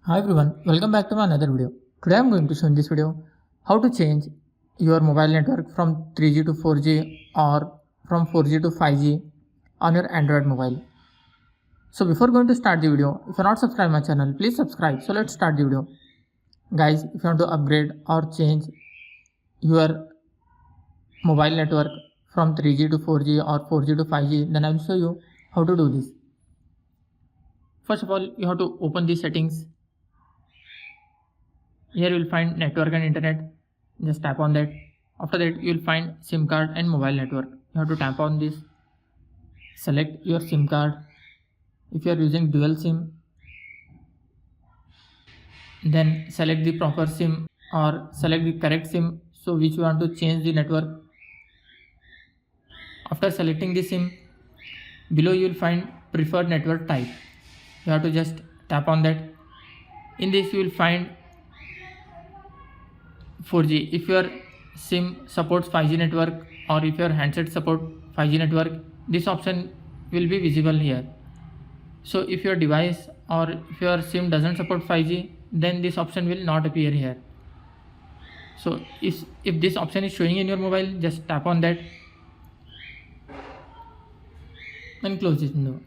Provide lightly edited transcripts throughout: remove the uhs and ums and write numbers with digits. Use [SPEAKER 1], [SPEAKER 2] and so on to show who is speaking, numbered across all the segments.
[SPEAKER 1] Hi everyone, welcome back to my another video. Today I'm going to show in this video how to change your mobile network from 3G to 4G or from 4G to 5G on your Android mobile. So before going to start the video, if you're not subscribed my channel, please subscribe. So let's start the video. Guys, if you want to upgrade or change your mobile network from 3G to 4G or 4G to 5G, then I will show you how to do this. First of all, you have to open the settings. Here you will find network and internet. Just tap on that. After that you will find SIM card and mobile network. You have to tap on this. Select your SIM card. If you are using dual SIM, then select the proper SIM or select the correct SIM, so which you want to change the network. After selecting the SIM, below you will find preferred network type. You have to just tap on that. In this you will find 4G. If your SIM supports 5G network or if your handset support 5G network, this option will be visible here. So if your device or if your SIM doesn't support 5G, then this option will not appear here. So if this option is showing in your mobile, just tap on that and close this window.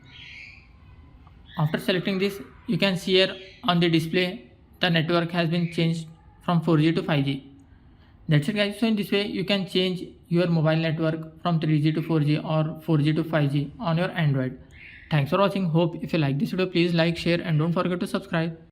[SPEAKER 1] After selecting this, you can see here on the display the network has been changed from 4G to 5G. That's it guys. So in this way you can change your mobile network from 3G to 4G or 4G to 5G on your Android. Thanks for watching. Hope if you like this video, please like, share and don't forget to subscribe.